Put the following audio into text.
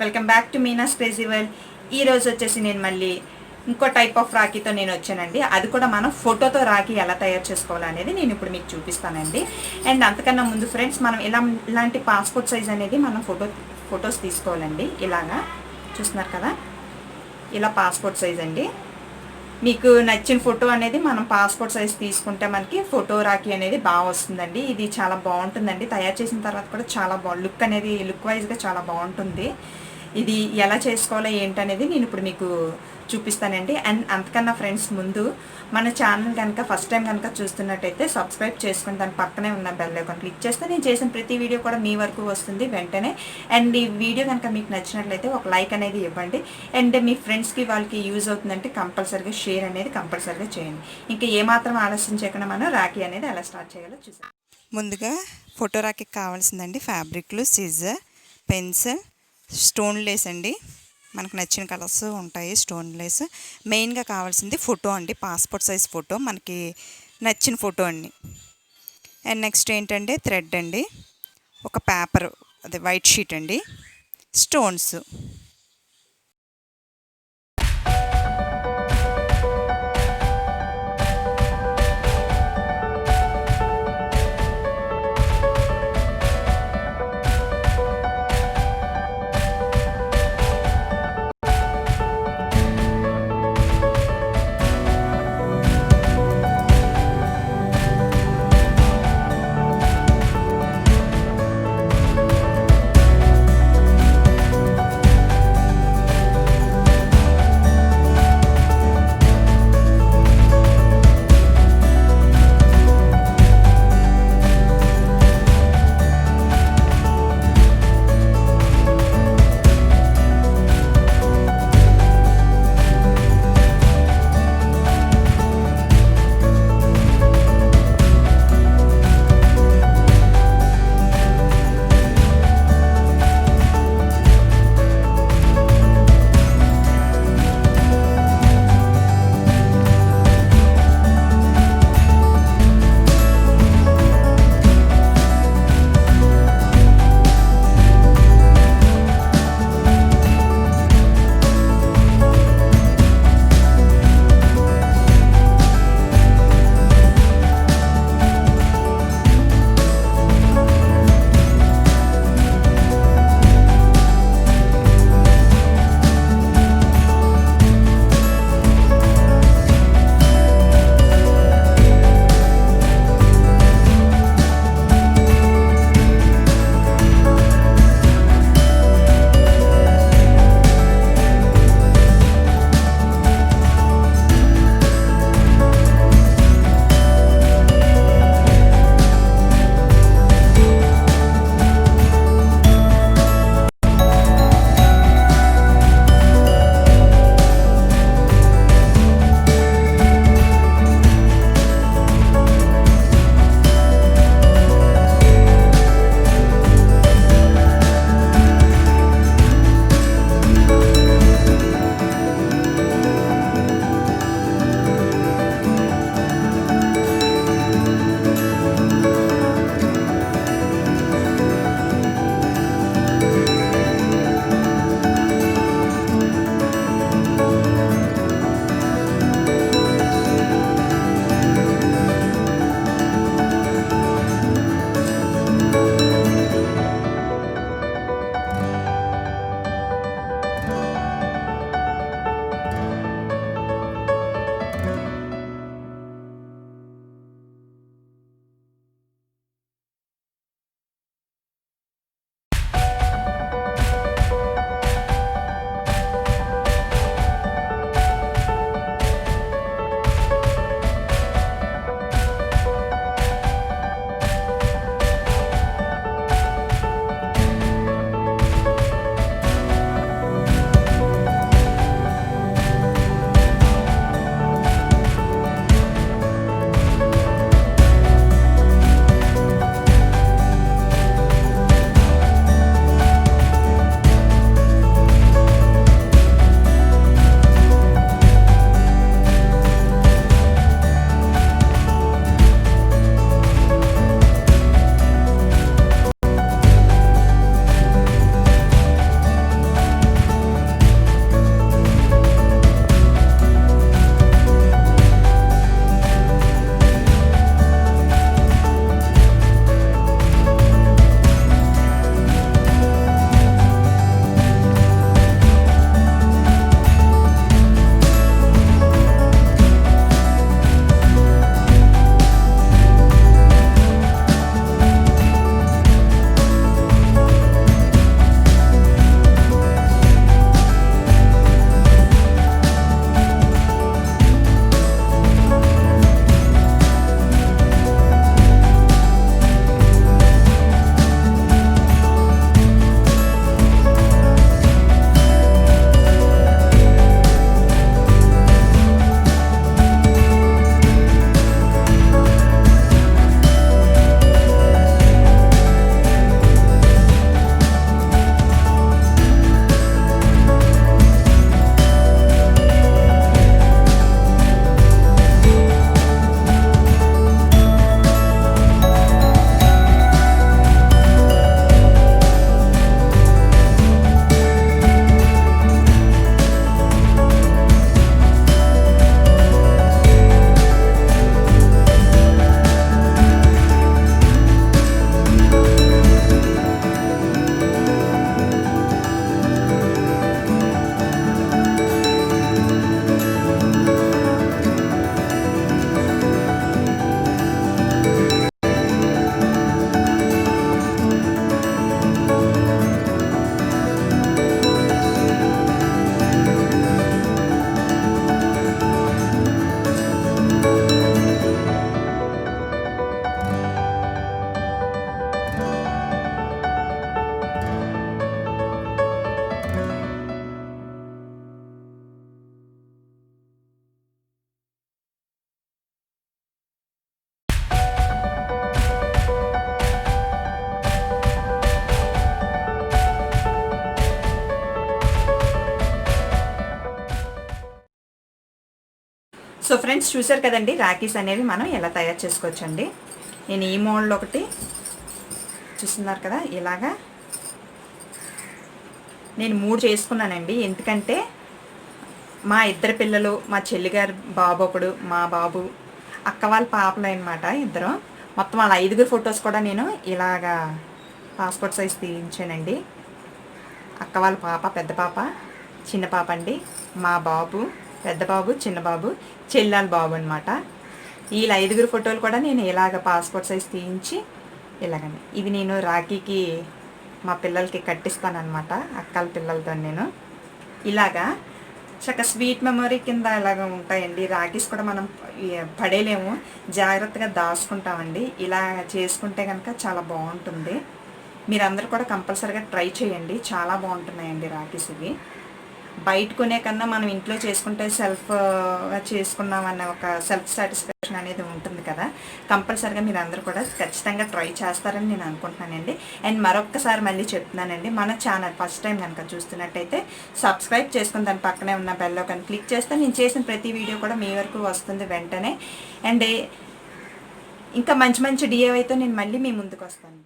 Welcome back to Meena's crazy world. ఈ రోజు వచ్చేసి నేను మళ్ళీ ఇంకో టైప్ ఆఫ్ రాఖీతో నేను వచ్చానండి. అది కూడా మనం ఫోటోతో రాఖీ ఎలా తయారు చేసుకోవాలనేది నేను ఇప్పుడు మీకు చూపిస్తానండి. అండ్ అంతకన్నా ముందు ఫ్రెండ్స్, మనం ఇలాంటి పాస్పోర్ట్ సైజ్ అనేది మనం ఫొటోస్ తీసుకోవాలండి. ఇలాగా చూస్తున్నారు కదా, ఇలా పాస్పోర్ట్ సైజ్ అండి. మీకు నచ్చిన ఫోటో అనేది మనం పాస్పోర్ట్ సైజ్ తీసుకుంటే మనకి ఫోటో రాఖీ అనేది బాగా వస్తుందండి. ఇది చాలా బాగుంటుందండి. తయారు చేసిన తర్వాత కూడా చాలా లుక్ అనేది లుక్ వైజ్గా చాలా బాగుంటుంది. ఇది ఎలా చేసుకోవాలో ఏంటనేది నేను ఇప్పుడు మీకు చూపిస్తానండి. అండ్ అంతకన్నా ఫ్రెండ్స్, ముందు మన ఛానల్ కనుక ఫస్ట్ టైం కనుక చూస్తున్నట్టయితే సబ్స్క్రైబ్ చేసుకుని దాని పక్కనే ఉన్న బెల్ ఐకాన్ క్లిక్ చేస్తే నేను చేసిన ప్రతి వీడియో కూడా మీ వరకు వస్తుంది వెంటనే. అండ్ ఈ వీడియో కనుక మీకు నచ్చినట్లయితే ఒక లైక్ అనేది ఇవ్వండి. అండ్ మీ ఫ్రెండ్స్కి వాళ్ళకి యూజ్ అవుతుందంటే కంపల్సరీగా షేర్ అనేది కంపల్సరీగా చేయండి. ఇంకా ఏమాత్రం ఆలస్యం చేయకుండా మనం రాఖీ అనేది ఎలా స్టార్ట్ చేయాలో చూసాం. ముందుగా ఫోటో రాఖీకి కావాల్సిందండి ఫ్యాబ్రిక్లు, సిజర్, పెన్సిల్, స్టోన్ లేస్ అండి. మనకు నచ్చిన కలర్స్ ఉంటాయి. స్టోన్ లేస్ మెయిన్గా కావాల్సింది ఫోటో అండి. పాస్పోర్ట్ సైజ్ ఫోటో, మనకి నచ్చిన ఫోటో అండి. అండ్ నెక్స్ట్ ఏంటంటే థ్రెడ్ అండి, ఒక పేపర్, అదే వైట్ షీట్ అండి, స్టోన్స్. సో ఫ్రెండ్స్ చూసారు కదండి రాఖీస్ అనేవి మనం ఎలా తయారు చేసుకోవచ్చండి. నేను ఈ మోడల్ ఒకటి చూస్తున్నారు కదా, ఇలాగా నేను 3 చేసుకున్నానండి. ఎందుకంటే మా ఇద్దరు పిల్లలు, మా చెల్లిగారు బాబు ఒకడు, మా బాబు, అక్క వాళ్ళ పాపలు అనమాట ఇద్దరు. మొత్తం వాళ్ళ 5గురు ఫొటోస్ కూడా నేను ఇలాగా పాస్పోర్ట్ సైజ్ తీయించానండి. అక్క వాళ్ళ పాప, పెద్ద పాప, చిన్న పాప అండి, మా బాబు, పెద్ద బాబు, చిన్న బాబు, చెల్లెల బాబు అనమాట. వీళ్ళ 5గురు ఫోటోలు కూడా నేను ఇలాగ పాస్పోర్ట్ సైజ్ తీయించి ఇలాగండి. ఇవి నేను రాఖీకి మా పిల్లలకి కట్టిస్తానమాట, అక్కల పిల్లలతో నేను ఇలాగా చక్కగా స్వీట్ మెమొరీ కింద ఇలాగ ఉంటాయండి. రాఖీస్ కూడా మనం పడేలేము, జాగ్రత్తగా దాచుకుంటామండి. ఇలా చేసుకుంటే కనుక చాలా బాగుంటుంది. మీరందరూ కూడా కంపల్సరీగా ట్రై చేయండి, చాలా బాగుంటున్నాయండి రాఖీస్ ఇవి. బయట కొనే కన్నా మనం ఇంట్లో చేసుకుంటే సెల్ఫ్గా చేసుకున్నామన్న ఒక సెల్ఫ్ సాటిస్ఫాక్షన్ అనేది ఉంటుంది కదా. కంపల్సరీగా మీరు అందరూ కూడా ఖచ్చితంగా ట్రై చేస్తారని నేను అనుకుంటున్నానండి. అండ్ మరొక్కసారి మళ్ళీ చెప్తున్నానండి, మన ఛానల్ ఫస్ట్ టైం కనుక చూస్తున్నట్టయితే సబ్స్క్రైబ్ చేసుకుని దాని పక్కనే ఉన్న బెల్లో కనుక క్లిక్ చేస్తే నేను చేసిన ప్రతి వీడియో కూడా మీ వరకు వస్తుంది వెంటనే. అండ్ ఇంకా మంచి మంచి డిఐవైతో నేను మళ్ళీ మీ ముందుకు వస్తాను.